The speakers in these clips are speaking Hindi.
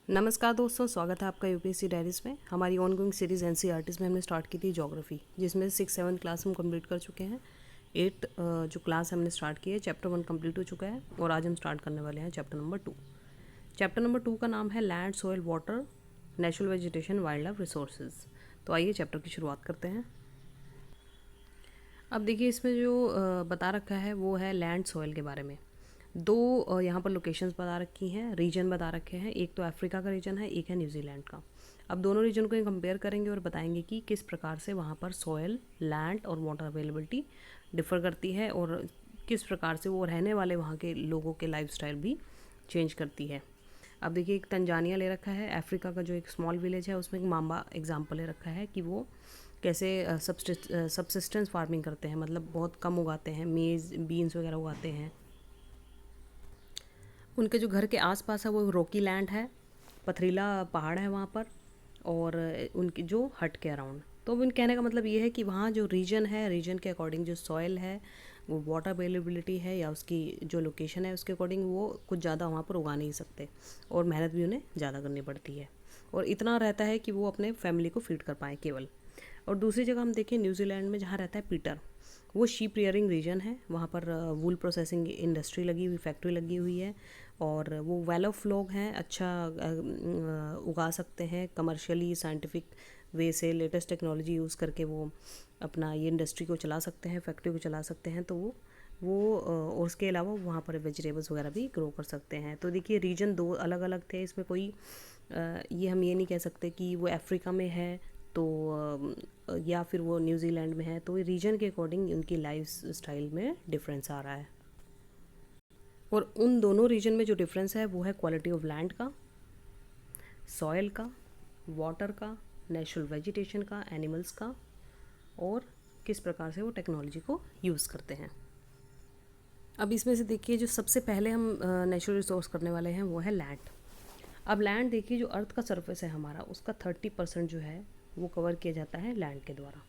नमस्कार दोस्तों, स्वागत है आपका यूपीएससी डायरीज में। हमारी ऑनगोइंग सीरीज़ एनसीईआरटीज़ में हमने स्टार्ट की थी ज्योग्राफी, जिसमें 6-7 क्लास हम कंप्लीट कर चुके हैं। 8 जो क्लास हमने स्टार्ट की है, चैप्टर 1 कंप्लीट हो चुका है और आज हम स्टार्ट करने वाले हैं चैप्टर नंबर 2। चैप्टर नंबर 2 का नाम है land, soil, water, natural vegetation, wild life resources. तो आइए चैप्टर की शुरुआत करते हैं। अब देखिए, इसमें जो बता रखा है वो है लैंड सॉइल के बारे में। दो यहाँ पर लोकेशंस बता रखी हैं, रीजन बता रखे हैं। एक तो अफ्रीका का रीजन है, एक है न्यूजीलैंड का। अब दोनों रीजन को कंपेयर करेंगे और बताएंगे कि किस प्रकार से वहाँ पर सॉयल, लैंड और वाटर अवेलेबिलिटी डिफ़र करती है और किस प्रकार से वो रहने वाले वहाँ के लोगों के लाइफस्टाइल भी चेंज करती है। अब देखिए, एक तंजानिया ले रखा है, अफ्रीका का जो एक स्मॉल विलेज है उसमें एक माम्बा एग्जाम्पल ले रखा है कि वो कैसे सबसिस्टेंस फार्मिंग करते हैं, मतलब बहुत कम उगाते हैं, मेज़, बीन्स वगैरह उगाते हैं। उनके जो घर के आसपास है वो रॉकी लैंड है, पथरीला पहाड़ है वहाँ पर, और उनकी जो हट के अराउंड। तो उन कहने का मतलब ये है कि वहाँ जो रीजन है, रीजन के अकॉर्डिंग जो सॉइल है, वो वाटर अवेलेबिलिटी है या उसकी जो लोकेशन है उसके अकॉर्डिंग वो कुछ ज़्यादा वहाँ पर उगा नहीं सकते और मेहनत भी उन्हें ज़्यादा करनी पड़ती है। और इतना रहता है कि वो अपने फैमिली को फीड कर पाएँ केवल। और दूसरी जगह हम देखें न्यूजीलैंड में, जहाँ रहता है पीटर, वो शीप रियरिंग रीजन है। वहाँ पर वूल प्रोसेसिंग इंडस्ट्री लगी हुई, फैक्ट्री लगी हुई है और वो वेल ऑफ लोग हैं, अच्छा उगा सकते हैं कमर्शियली, साइंटिफिक वे से, लेटेस्ट टेक्नोलॉजी यूज़ करके वो अपना ये इंडस्ट्री को चला सकते हैं, फैक्ट्री को चला सकते हैं। तो और उसके अलावा वहाँ पर वेजिटेबल्स वगैरह भी ग्रो कर सकते हैं। तो देखिए, रीजन दो अलग अलग थे, इसमें कोई ये हम ये नहीं कह सकते कि वो अफ्रीका में है तो या फिर वो न्यूजीलैंड में है। तो रीजन के अकॉर्डिंग उनकी लाइफ स्टाइल में डिफरेंस आ रहा है। और उन दोनों रीजन में जो डिफरेंस है वो है क्वालिटी ऑफ लैंड का, सॉयल का, वाटर का, नेचुरल वेजिटेशन का, एनिमल्स का, और किस प्रकार से वो टेक्नोलॉजी को यूज़ करते हैं। अब इसमें से देखिए, जो सबसे पहले हम नेचुरल रिसोर्स करने वाले हैं वो है लैंड। अब लैंड देखिए, जो अर्थ का सरफेस है हमारा, उसका 30% जो है वो कवर किया जाता है लैंड के द्वारा।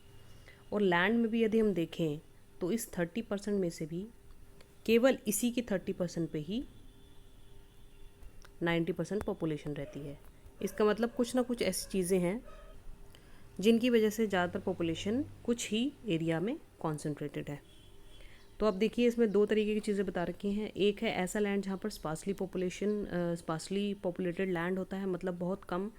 और लैंड में भी यदि हम देखें तो इस 30% में से भी केवल इसी की 30% पे ही 90% पॉपुलेशन रहती है। इसका मतलब कुछ ना कुछ ऐसी चीज़ें हैं जिनकी वजह से ज़्यादातर पॉपुलेशन कुछ ही एरिया में कॉन्सेंट्रेटेड है। तो अब देखिए, इसमें दो तरीके की चीज़ें बता रखी हैं। एक है ऐसा लैंड जहाँ पर स्पार्सली पॉपुलेटेड लैंड होता है, मतलब बहुत कम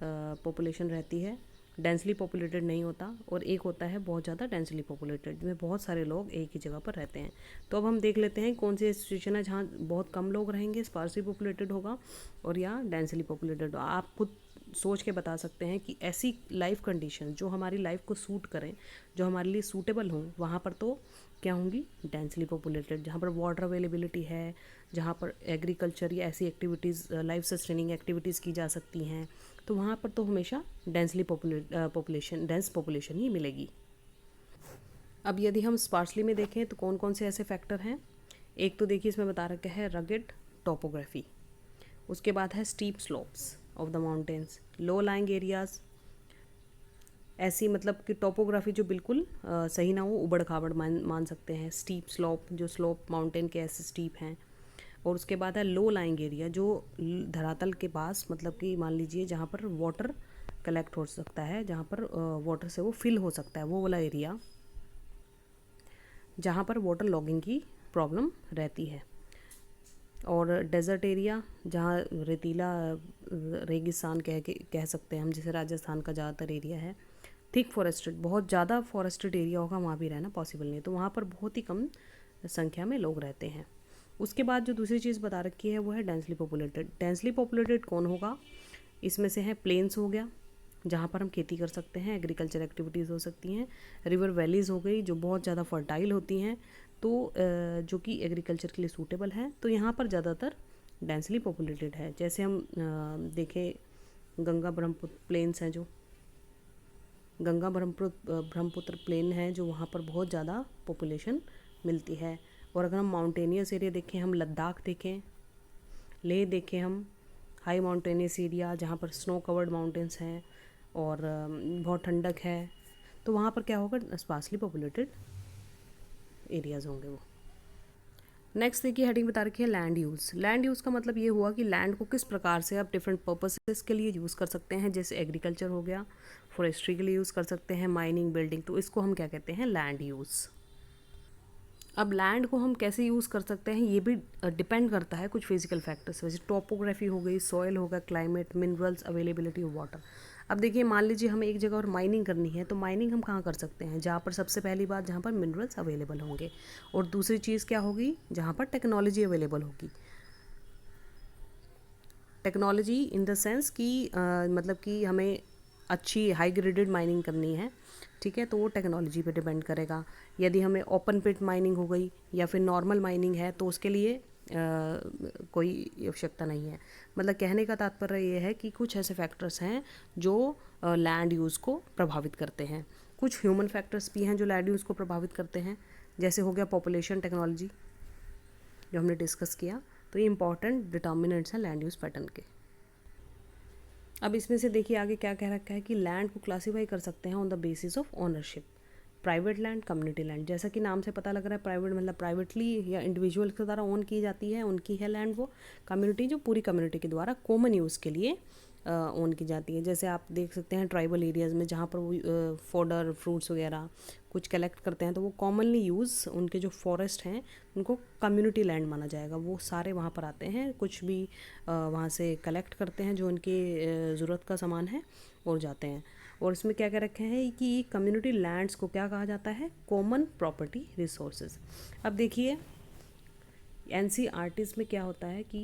पॉपुलेशन रहती है, डेंसली पॉपुलेटेड नहीं होता। और एक होता है बहुत ज़्यादा डेंसली पॉपुलेटेड, जिसमें बहुत सारे लोग एक ही जगह पर रहते हैं। तो अब हम देख लेते हैं कौन सी सिचुएशन है जहाँ बहुत कम लोग रहेंगे, स्पार्सली पॉपुलेटेड होगा, और या डेंसली पॉपुलेटेड। आप खुद सोच के बता सकते हैं कि ऐसी लाइफ कंडीशन जो हमारी लाइफ को सूट करें, जो हमारे लिए सूटेबल हों, वहाँ पर तो क्या होंगी, डेंसली पॉपुलेटेड। जहाँ पर वाटर अवेलेबिलिटी है, जहाँ पर एग्रीकल्चर या ऐसी एक्टिविटीज़, लाइफ सस्टेनिंग एक्टिविटीज़ की जा सकती हैं, तो वहाँ पर तो हमेशा डेंस पॉपुलेशन ही मिलेगी। अब यदि हम स्पार्सली में देखें तो कौन कौन से ऐसे फैक्टर हैं। एक तो देखिए, इसमें बता रखा है रगेड टोपोग्राफी, उसके बाद है steep slopes of the mountains, low lying areas, ऐसी मतलब कि टोपोग्राफी जो बिल्कुल सही ना हो, उबड़ खाबड़ मान सकते हैं। स्टीप स्लोप, जो स्लोप माउंटेन के ऐसे स्टीप हैं। और उसके बाद है लो लाइंग एरिया, जो धरातल के पास, मतलब कि मान लीजिए जहाँ पर वाटर कलेक्ट हो सकता है, जहाँ पर वाटर से वो फिल हो सकता है, वो वाला एरिया, जहाँ पर वाटर लॉगिंग की प्रॉब्लम रहती है। और डेजर्ट एरिया, जहाँ रेतीला रेगिस्तान कह सकते हैं हम, जैसे राजस्थान का ज़्यादातर एरिया है। थिक फॉरेस्टेड, बहुत ज़्यादा फॉरेस्टेड एरिया होगा, वहाँ भी रहना पॉसिबल नहीं है, तो वहाँ पर बहुत ही कम संख्या में लोग रहते हैं। उसके बाद जो दूसरी चीज़ बता रखी है वो है डेंसली पॉपुलेटेड। डेंसली पॉपुलेटेड कौन होगा, इसमें से है प्लेन्स हो गया, जहाँ पर हम खेती कर सकते हैं, एग्रीकल्चर एक्टिविटीज़ हो सकती हैं। रिवर वैलीज़ हो गई, जो बहुत ज़्यादा फर्टाइल होती हैं, तो जो कि एग्रीकल्चर के लिए सूटेबल है, तो यहाँ पर ज़्यादातर डेंसली पॉपुलेटेड है। जैसे हम देखें, गंगा ब्रह्मपुत्र प्लेन्स हैं, जो गंगा ब्रह्मपुत्र प्लेन है, जो वहाँ पर बहुत ज़्यादा पॉपुलेशन मिलती है। और अगर हम माउंटेनियस एरिया देखें, हम लद्दाख देखें, लेह देखें, हम हाई माउंटेनियस एरिया जहाँ पर स्नो कवर्ड माउंटेन्स हैं और बहुत ठंडक है, तो वहाँ पर क्या होगा, स्पार्सली पॉपुलेटेड एरियाज़ होंगे वो। नेक्स्ट देखिए हेडिंग बता रखी है लैंड यूज़। लैंड यूज़ का मतलब ये हुआ कि लैंड को किस प्रकार से आप डिफरेंट पर्पसेस के लिए यूज़ कर सकते हैं, जैसे एग्रीकल्चर हो गया, फॉरेस्ट्री के लिए यूज़ कर सकते हैं, माइनिंग, बिल्डिंग, तो इसको हम क्या कहते हैं, लैंड यूज़। अब लैंड को हम कैसे यूज़ कर सकते हैं ये भी डिपेंड करता है कुछ फिजिकल फैक्टर्स, वैसे टोपोग्राफी हो गई, सॉइल होगा, climate, minerals, availability of water. अब देखिए मान लीजिए हमें एक जगह और माइनिंग करनी है, तो माइनिंग हम कहाँ कर सकते हैं, जहाँ पर सबसे पहली बात जहाँ पर मिनरल्स अवेलेबल होंगे, और दूसरी चीज़ क्या होगी, जहाँ पर टेक्नोलॉजी अवेलेबल होगी। टेक्नोलॉजी इन द सेंस कि मतलब कि हमें अच्छी हाई ग्रेडेड माइनिंग करनी है, ठीक है, तो वो टेक्नोलॉजी पे डिपेंड करेगा। यदि हमें ओपन पिट माइनिंग हो गई या फिर नॉर्मल माइनिंग है तो उसके लिए कोई आवश्यकता नहीं है। मतलब कहने का तात्पर्य ये है कि कुछ ऐसे फैक्टर्स हैं जो लैंड यूज़ को प्रभावित करते हैं। कुछ ह्यूमन फैक्टर्स भी हैं जो लैंड यूज़ को प्रभावित करते हैं, जैसे हो गया पॉपुलेशन, टेक्नोलॉजी जो हमने डिस्कस किया। तो ये इंपॉर्टेंट डिटर्मिनेंट्स हैं लैंड यूज़ पैटर्न के। अब इसमें से देखिए आगे क्या कह रखा है कि लैंड को क्लासीफाई कर सकते हैं on the basis of ownership. Private land, community land, जैसा कि नाम से पता लग रहा है प्राइवेट मतलब प्राइवेटली या इंडिविजुअल के द्वारा ओन की जाती है, उनकी है लैंड वो। कम्युनिटी जो पूरी कम्युनिटी के द्वारा कॉमन यूज़ के लिए ओन की जाती है। जैसे आप देख सकते हैं ट्राइबल एरियाज़ में जहाँ पर वो फॉडर, फ्रूट्स वगैरह कुछ कलेक्ट करते हैं, तो वो कॉमनली यूज़ उनके जो फॉरेस्ट हैं उनको कम्युनिटी लैंड माना जाएगा। वो सारे वहाँ पर आते हैं, कुछ भी वहाँ से कलेक्ट करते हैं जो उनकी ज़रूरत का सामान है और जाते हैं। और इसमें क्या क्या रखे हैं कि कम्युनिटी लैंड्स को क्या कहा जाता है, कॉमन प्रॉपर्टी रिसोर्सेज। अब देखिए एनसीईआरटीज़ में क्या होता है कि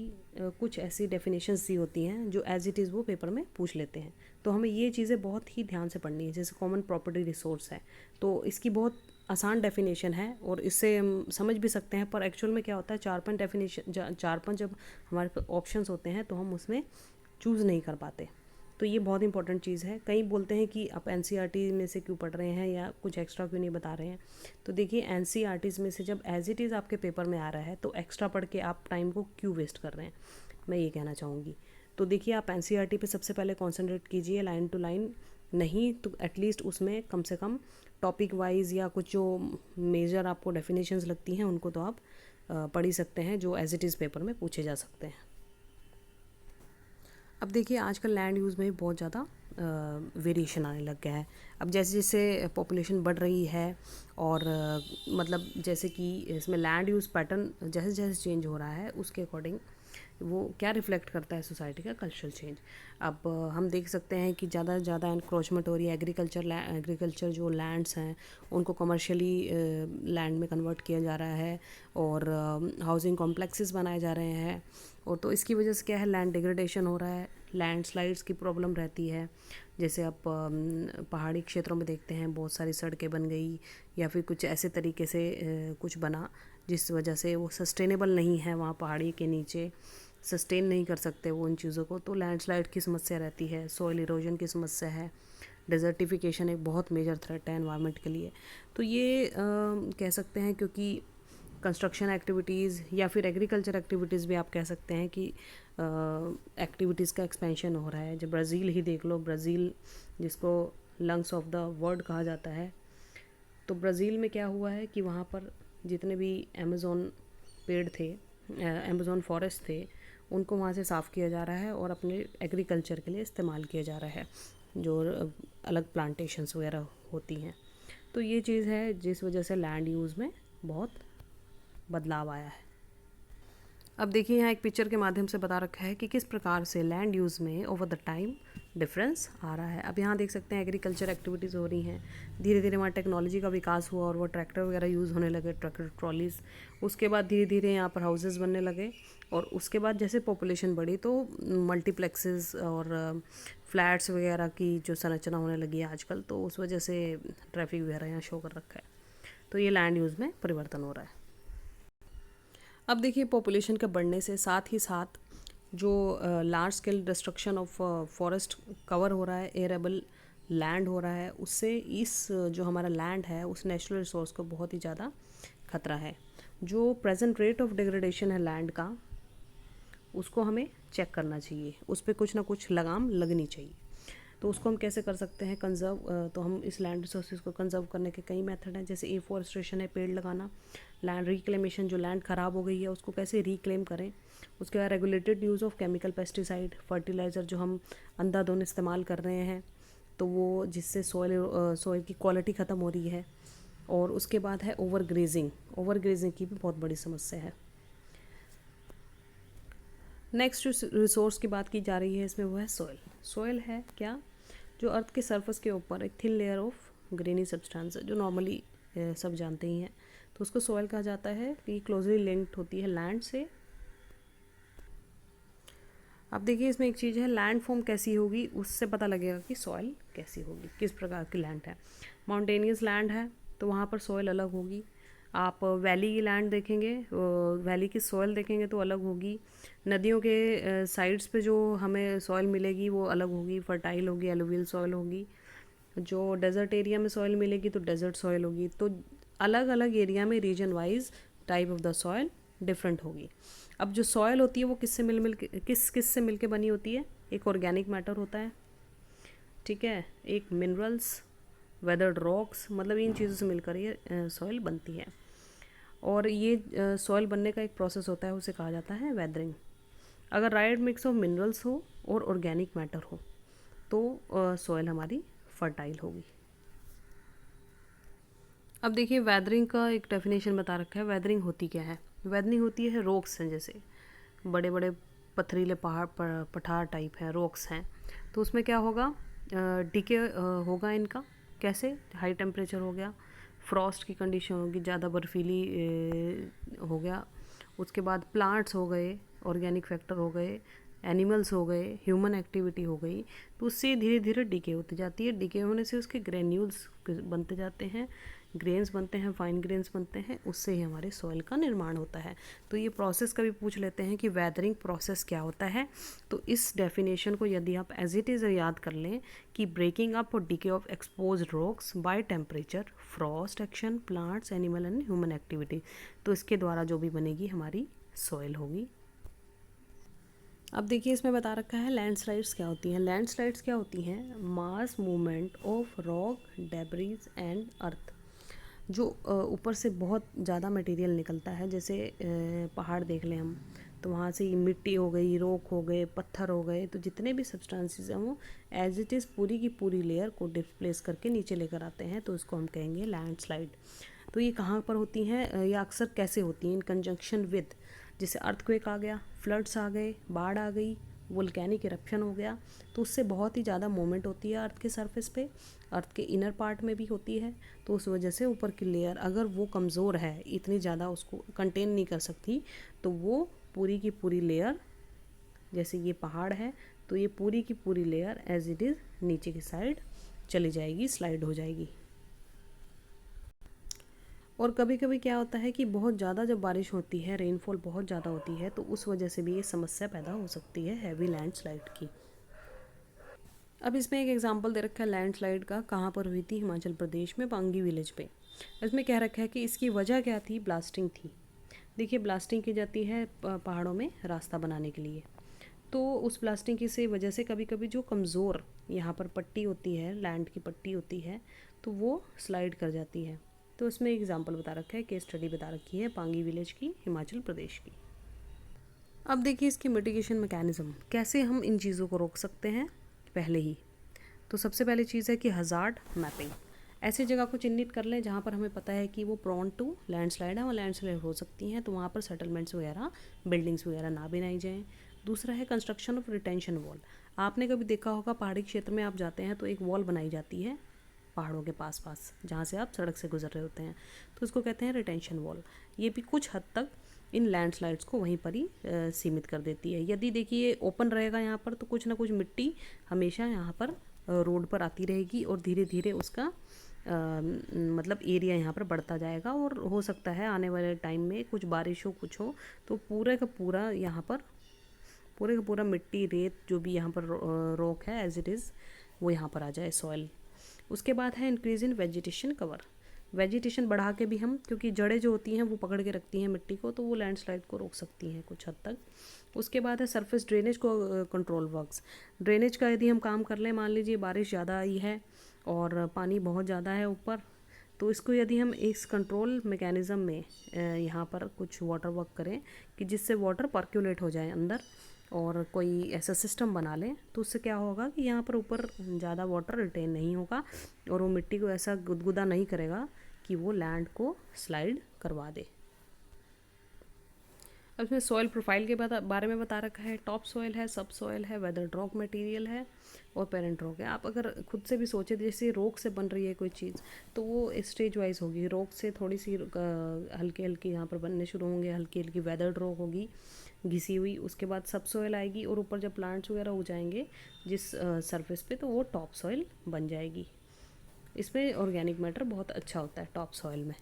कुछ ऐसी डेफिनेशंस दी होती हैं जो एज इट इज़ वो पेपर में पूछ लेते हैं, तो हमें ये चीज़ें बहुत ही ध्यान से पढ़नी है। जैसे कॉमन प्रॉपर्टी रिसोर्स है तो इसकी बहुत आसान डेफिनेशन है और इससे हम समझ भी सकते हैं, पर एक्चुअल में क्या होता है, 4-5 डेफिनेशन, 4-5 जब हमारे पास ऑप्शंस होते हैं तो हम उसमें चूज़ नहीं कर पाते। तो ये बहुत इंपॉर्टेंट चीज़ है। कई बोलते हैं कि आप एनसीईआरटी में से क्यों पढ़ रहे हैं या कुछ एक्स्ट्रा क्यों नहीं बता रहे हैं, तो देखिए एनसीईआरटीज़ में से जब एज इट इज़ आपके पेपर में आ रहा है तो एक्स्ट्रा पढ़ के आप टाइम को क्यों वेस्ट कर रहे हैं, मैं ये कहना चाहूँगी। तो देखिए आप एनसीईआरटी पे सबसे पहले कॉन्सेंट्रेट कीजिए, लाइन टू लाइन नहीं तो एटलीस्ट उसमें कम से कम टॉपिक वाइज या कुछ जो मेजर आपको डेफिनेशंस लगती हैं उनको तो आप पढ़ ही सकते हैं, जो एज इट इज़ पेपर में पूछे जा सकते हैं। अब देखिए आजकल लैंड यूज़ में भी बहुत ज़्यादा वेरिएशन आने लग गया है। अब जैसे जैसे पॉपुलेशन बढ़ रही है और मतलब जैसे कि इसमें लैंड यूज़ पैटर्न जैसे जैसे चेंज हो रहा है उसके अकॉर्डिंग वो क्या रिफ्लेक्ट करता है सोसाइटी का कल्चरल चेंज। अब हम देख सकते हैं कि ज़्यादा से ज़्यादा इंक्रोचमेंट हो रही है, एग्रीकल्चर जो लैंड्स हैं उनको कमर्शियली लैंड में कन्वर्ट किया जा रहा है और हाउसिंग कॉम्प्लेक्सेस बनाए जा रहे हैं, और तो इसकी वजह से क्या है, लैंड डिग्रेडेशन हो रहा है, लैंडस्लाइड्स की प्रॉब्लम रहती है। जैसे आप पहाड़ी क्षेत्रों में देखते हैं बहुत सारी सड़कें बन गई या फिर कुछ ऐसे तरीके से कुछ बना जिस वजह से वो सस्टेनेबल नहीं है, वहाँ पहाड़ी के नीचे सस्टेन नहीं कर सकते वो उन चीज़ों को, तो लैंडस्लाइड की समस्या रहती है, सॉइल इरोजन की समस्या है, डेजर्टिफिकेशन एक बहुत मेजर थ्रेट है एनवायरनमेंट के लिए। तो ये कह सकते हैं क्योंकि कंस्ट्रक्शन एक्टिविटीज़ या फिर एग्रीकल्चर एक्टिविटीज़ भी आप कह सकते हैं कि एक्टिविटीज़ का एक्सपेंशन हो रहा है। जब ब्राज़ील ही देख लो, ब्राज़ील जिसको लंग्स ऑफ द वर्ल्ड कहा जाता है, तो ब्राज़ील में क्या हुआ है कि वहाँ पर जितने भी अमेज़ोन पेड़ थे, अमेज़ोन फॉरेस्ट थे, उनको वहाँ से साफ़ किया जा रहा है और अपने एग्रीकल्चर के लिए इस्तेमाल किया जा रहा है, जो अलग प्लांटेशंस वगैरह होती हैं। तो ये चीज़ है जिस वजह से लैंड यूज़ में बहुत बदलाव आया है। अब देखिए यहाँ एक पिक्चर के माध्यम से बता रखा है कि किस प्रकार से लैंड यूज़ में ओवर द टाइम डिफरेंस आ रहा है। अब यहाँ देख सकते हैं एग्रीकल्चर एक्टिविटीज़ हो रही हैं, धीरे धीरे वहाँ टेक्नोलॉजी का विकास हुआ और वो ट्रैक्टर वगैरह यूज़ होने लगे, ट्रैक्टर ट्रॉलीज़। उसके बाद धीरे धीरे यहाँ पर हाउसेस बनने लगे और उसके बाद जैसे पॉपुलेशन बढ़ी तो मल्टीप्लेक्सेस और फ्लैट्स वगैरह की जो संरचना होने लगी है आजकल, तो उस वजह से ट्रैफिक वगैरह यहाँ शो कर रखा है। तो ये लैंड यूज़ में परिवर्तन हो रहा है। अब देखिए पॉपुलेशन के बढ़ने से साथ ही साथ जो large scale destruction of forest cover हो रहा है, एरेबल लैंड हो रहा है, उससे इस जो हमारा लैंड है उस नेचुरल रिसोर्स को बहुत ही ज़्यादा खतरा है। जो प्रेजेंट रेट ऑफ डिग्रेडेशन है लैंड का, उसको हमें चेक करना चाहिए, उस पर कुछ ना कुछ लगाम लगनी चाहिए। तो उसको हम कैसे कर सकते हैं कंजर्व। तो हम इस लैंड रिसोर्सेज को कंजर्व करने के कई मेथड हैं, जैसे एफॉरेस्टेशन है, पेड़ लगाना, लैंड रिक्लेमेशन, जो लैंड ख़राब हो गई है उसको कैसे रिक्लेम करें। उसके बाद regulated use of chemical, pesticide, fertiliser जो हम अंधाधुंध इस्तेमाल कर रहे हैं, तो वो जिससे सॉइल की क्वालिटी ख़त्म हो रही है। और उसके बाद है ओवर ग्रेजिंग। ओवर ग्रेजिंग की भी बहुत बड़ी समस्या है। नेक्स्ट जो रिसोर्स की बात की जा रही है इसमें वो है सॉइल। सॉइल है क्या, जो अर्थ के सरफेस के ऊपर एक thin layer of granny substance है, जो नॉर्मली सब जानते ही हैं, तो उसको सॉइल कहा जाता है कि क्लोजली लिंक्ड होती है लैंड से। अब देखिए इसमें एक चीज़ है, लैंड फॉर्म कैसी होगी उससे पता लगेगा कि सॉइल कैसी होगी, किस प्रकार की लैंड है। माउंटेनियस लैंड है तो वहाँ पर सॉइल अलग होगी। आप वैली की लैंड देखेंगे, वैली की सॉइल देखेंगे तो अलग होगी। नदियों के साइड्स पे जो हमें सॉइल मिलेगी वो अलग होगी, फर्टाइल होगी, एलुवियल सॉइल होगी। जो डेजर्ट एरिया में सॉइल मिलेगी तो डेजर्ट सॉइल होगी। तो अलग अलग एरिया में region wise type of the soil different होगी। अब जो सॉइल होती है वो किससे मिल के किस से मिल के बनी होती है। एक ऑर्गेनिक मैटर होता है, ठीक है, एक मिनरल्स, वेदर्ड रॉक्स, मतलब इन चीज़ों से मिलकर ये सॉइल बनती है। और ये सॉइल बनने का एक प्रोसेस होता है, उसे कहा जाता है वेदरिंग। अगर राइट मिक्स ऑफ मिनरल्स हो और ऑर्गेनिक मैटर हो तो सॉइल हमारी फर्टाइल होगी। अब देखिए वेदरिंग का एक डेफिनेशन बता रखा है। वेदरिंग होती क्या है। वेदरिंग होती है रॉक्स हैं, जैसे बड़े बड़े पथरीले पहाड़ पठार टाइप हैं, रॉक्स हैं, तो उसमें क्या होगा, डिके होगा इनका। कैसे, हाई टेम्परेचर हो गया, फ्रॉस्ट की कंडीशन होगी, ज़्यादा बर्फीली हो गया, उसके बाद प्लांट्स हो गए, ऑर्गेनिक फैक्टर हो गए, एनिमल्स हो गए, ह्यूमन एक्टिविटी हो गई, तो उससे धीरे धीरे डिके होती जाती है। डिके होने से उसके ग्रेन्यूल्स बनते जाते हैं, ग्रेन्स बनते हैं, फाइन ग्रेन्स बनते हैं, उससे ही हमारे सॉइल का निर्माण होता है। तो ये प्रोसेस का भी पूछ लेते हैं कि वेदरिंग प्रोसेस क्या होता है। तो इस डेफिनेशन को यदि आप एज इट इज़ याद कर लें कि ब्रेकिंग अप और decay of expose rocks by temperature, Frost action, plants, animal and human activity, तो इसके द्वारा जो भी बनेगी हमारी सॉइल होगी। अब देखिए इसमें बता रखा है लैंडस्लाइड्स क्या होती हैं। लैंडस्लाइड्स क्या होती हैं, mass movement of rock, debris and earth. जो ऊपर से बहुत ज़्यादा मटेरियल निकलता है, जैसे पहाड़ देख लें हम, तो वहाँ से मिट्टी हो गई, रॉक हो गए, पत्थर हो गए, तो जितने भी सब्सटेंसेस हैं वो एज इट इज़ पूरी की पूरी लेयर को डिस्प्लेस करके नीचे लेकर आते हैं, तो इसको हम कहेंगे लैंडस्लाइड। तो ये कहाँ पर होती हैं या अक्सर कैसे होती हैं, इन कंजंक्शन विद, जैसे अर्थक्वेक आ गया, फ्लड्स आ गए, बाढ़ आ गई, वोल्केनिक इरप्शन हो गया, तो उससे बहुत ही ज़्यादा मूवमेंट होती है अर्थ के सरफेस पे, अर्थ के इनर पार्ट में भी होती है। तो उस वजह से ऊपर की लेयर अगर वो कमज़ोर है, इतनी ज़्यादा उसको कंटेन नहीं कर सकती, तो वो पूरी की पूरी लेयर, जैसे ये पहाड़ है तो ये पूरी की पूरी लेयर एज इट इज़ नीचे की साइड चली जाएगी, स्लाइड हो जाएगी। और कभी कभी क्या होता है कि बहुत ज़्यादा जब बारिश होती है, रेनफॉल बहुत ज़्यादा होती है, तो उस वजह से भी ये समस्या पैदा हो सकती है हैवी लैंडस्लाइड की। अब इसमें एक एग्जांपल दे रखा है लैंडस्लाइड का, कहाँ पर हुई थी, हिमाचल प्रदेश में पांगी विलेज पे। इसमें कह रखा है कि इसकी वजह क्या थी, ब्लास्टिंग थी। देखिए ब्लास्टिंग की जाती है पहाड़ों में रास्ता बनाने के लिए, तो उस ब्लास्टिंग की से वजह से कभी कभी जो कमज़ोर यहाँ पर पट्टी होती है, लैंड की पट्टी होती है, तो वो स्लाइड कर जाती है। तो इसमें एग्जांपल बता रखा है, केस स्टडी बता रखी है पांगी विलेज की, हिमाचल प्रदेश की। अब देखिए इसकी मिटिगेशन मैकेनिज़्म, कैसे हम इन चीज़ों को रोक सकते हैं पहले ही। तो सबसे पहली चीज़ है कि हज़ार्ड मैपिंग। ऐसी जगह को चिन्हित कर लें जहाँ पर हमें पता है कि वो प्रोन टू लैंडस्लाइड है और लैंडस्लाइड हो सकती हैं, तो वहाँ पर सेटलमेंट्स वगैरह, बिल्डिंग्स वगैरह ना बनाई जाएँ। दूसरा है कंस्ट्रक्शन ऑफ रिटेंशन वॉल। आपने कभी देखा होगा पहाड़ी क्षेत्र में आप जाते हैं तो एक वॉल बनाई जाती है पहाड़ों के पास पास, जहाँ से आप सड़क से गुजर रहे होते हैं, तो उसको कहते हैं रिटेंशन वॉल। ये भी कुछ हद तक इन लैंडस्लाइड्स को वहीं पर ही सीमित कर देती है। यदि देखिए ओपन रहेगा यहाँ पर, तो कुछ ना कुछ मिट्टी हमेशा यहाँ पर रोड पर आती रहेगी और धीरे धीरे उसका मतलब एरिया यहाँ पर बढ़ता जाएगा, और हो सकता है आने वाले टाइम में कुछ बारिश हो, कुछ हो, तो पूरे का पूरा यहाँ पर पूरे का पूरा मिट्टी, रेत, जो भी यहाँ पर रॉक है एज इट इज़, वो यहाँ पर आ जाए, सॉइल। उसके बाद है increase in vegetation cover. Vegetation बढ़ा के भी हम, क्योंकि जड़ें जो होती हैं वो पकड़ के रखती हैं मिट्टी को, तो वो लैंडस्लाइड को रोक सकती हैं कुछ हद तक। उसके बाद है सरफेस ड्रेनेज को कंट्रोल वर्क्स। ड्रेनेज का यदि हम काम कर लें, मान लीजिए बारिश ज़्यादा आई है और पानी बहुत ज़्यादा है ऊपर, तो इसको यदि हम इस कंट्रोल मैकेनिज़्म में यहाँ पर कुछ वाटर वर्क करें कि जिससे वाटर पर्क्यूलेट हो जाए अंदर, और कोई ऐसा सिस्टम बना लें, तो उससे क्या होगा कि यहाँ पर ऊपर ज़्यादा वाटर रिटेन नहीं होगा और वो मिट्टी को ऐसा गुदगुदा नहीं करेगा कि वो लैंड को स्लाइड करवा दे। अब इसमें सॉइल प्रोफाइल के बारे में बता रखा है। टॉप सॉइल है, सब सॉइल है, वेदर रॉक मटेरियल है और पेरेंट रॉक है। आप अगर खुद से भी सोचे, जैसे रॉक से बन रही है कोई चीज़, तो वो स्टेज वाइज होगी। रॉक से थोड़ी सी हल्के हल्के यहाँ पर बनने शुरू होंगे, हल्की हल्की वेदर रॉक होगी घिसी हुई। उसके बाद सब सॉइल आएगी और ऊपर जब प्लांट्स वगैरह हो जाएंगे जिस सरफेस पे, तो वो टॉप सॉइल बन जाएगी। इसमें ऑर्गेनिक मैटर बहुत अच्छा होता है टॉप सॉइल में।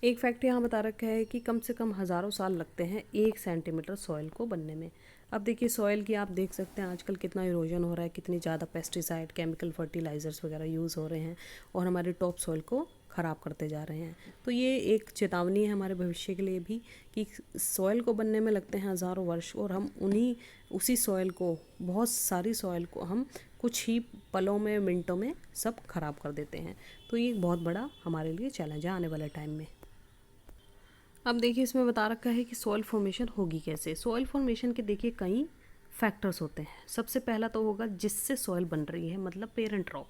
एक फैक्ट यहाँ बता रखा है कि कम से कम हज़ारों साल लगते हैं 1 सेंटीमीटर सॉइल को बनने में। अब देखिए सॉइल की आप देख सकते हैं आजकल कितना इरोजन हो रहा है, कितनी ज़्यादा पेस्टिसाइड, केमिकल फर्टिलाइज़र्स वगैरह यूज़ हो रहे हैं और हमारे टॉप सॉइल को ख़राब करते जा रहे हैं। तो ये एक चेतावनी है हमारे भविष्य के लिए भी कि सॉइल को बनने में लगते हैं हज़ारों वर्ष, और हम उसी सॉइल को, बहुत सारी सॉइल को हम कुछ ही पलों में, मिनटों में सब ख़राब कर देते हैं। तो ये एक बहुत बड़ा हमारे लिए चैलेंज है आने वाले टाइम में। अब देखिए इसमें बता रखा है कि सॉइल फॉर्मेशन होगी कैसे। सॉइल फॉर्मेशन के देखिए कई फैक्टर्स होते हैं। सबसे पहला तो होगा जिससे सॉइल बन रही है, मतलब पेरेंट रॉक।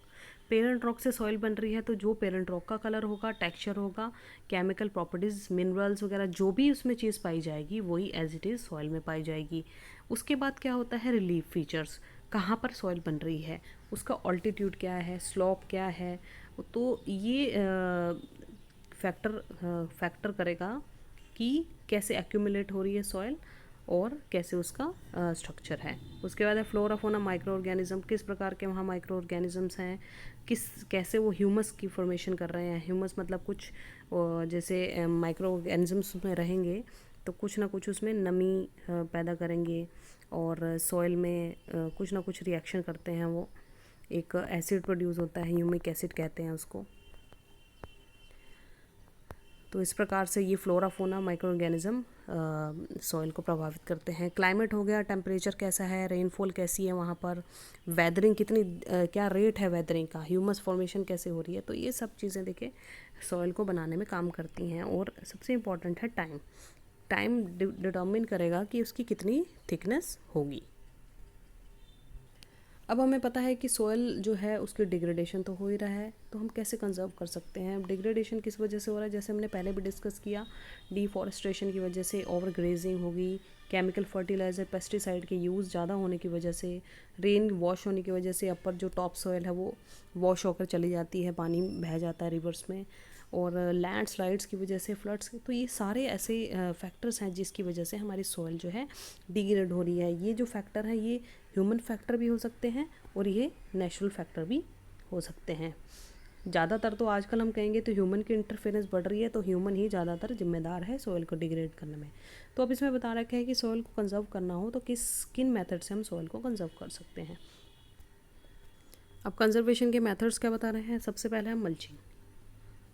पेरेंट रॉक से सॉइल बन रही है तो जो पेरेंट रॉक का कलर होगा, टेक्सचर होगा, केमिकल प्रॉपर्टीज़, मिनरल्स वगैरह जो भी उसमें चीज़ पाई जाएगी वही एज इट इज़ सॉइल में पाई जाएगी। उसके बाद क्या होता है, रिलीफ फीचर्स, कहाँ पर सॉइल बन रही है, उसका ऑल्टीट्यूड क्या है, स्लोप क्या है, तो ये फैक्टर करेगा कि कैसे एक्यूमुलेट हो रही है सॉइल और कैसे उसका स्ट्रक्चर है। उसके बाद है फ्लोरा फौना, माइक्रो ऑर्गेनिज्म, किस प्रकार के वहाँ माइक्रो ऑर्गेनिजम्स हैं, कैसे वो ह्यूमस की फॉर्मेशन कर रहे हैं। ह्यूमस मतलब कुछ जैसे माइक्रो ऑर्गेनिजम्स उसमें रहेंगे तो कुछ ना कुछ उसमें नमी पैदा करेंगे और सॉइल में कुछ ना कुछ रिएक्शन करते हैं। वो एक एसिड प्रोड्यूस होता है, ह्यूमिक एसिड कहते हैं उसको। तो इस प्रकार से ये flora fauna micro organism soil को प्रभावित करते हैं। क्लाइमेट हो गया, टेम्परेचर कैसा है, रेनफॉल कैसी है वहाँ पर, वेदरिंग कितनी क्या रेट है वेदरिंग का, ह्यूमस फॉर्मेशन कैसे हो रही है। तो ये सब चीज़ें देखिए सॉइल को बनाने में काम करती हैं। और सबसे इम्पॉर्टेंट है टाइम। टाइम डिटर्मिन करेगा कि उसकी कितनी थिकनेस होगी। अब हमें पता है कि सॉइल जो है उसकी डिग्रेडेशन तो हो ही रहा है, तो हम कैसे कंजर्व कर सकते हैं। डिग्रेडेशन किस वजह से हो रहा है, जैसे हमने पहले भी डिस्कस किया, डिफॉरेस्ट्रेशन की वजह से, ओवर ग्रेजिंग होगी, केमिकल फर्टिलाइज़र पेस्टिसाइड के यूज़ ज़्यादा होने की वजह से, रेन वॉश होने की वजह से अपर जो टॉप सॉइल है वो वॉश होकर चली जाती है, पानी बह जाता है रिवर्स में, और लैंड स्लाइड्स की वजह से, फ्लड्स। तो ये सारे ऐसे फैक्टर्स हैं जिसकी वजह से हमारी सॉइल जो है डिग्रेड हो रही है। ये जो फैक्टर हैं ये ह्यूमन फैक्टर भी हो सकते हैं और ये नेचुरल फैक्टर भी हो सकते हैं। ज़्यादातर तो आजकल हम कहेंगे तो ह्यूमन की इंटरफेरेंस बढ़ रही है, तो ह्यूमन ही ज़्यादातर जिम्मेदार है सॉइल को डिग्रेड करने में। तो अब इसमें बता रखा है कि सॉइल को कंजर्व करना हो तो किन मेथड से हम सॉइल को कंजर्व कर सकते हैं। अब कंजर्वेशन के मेथड्स क्या बता रहे हैं। सबसे पहले हम मल्चिंग।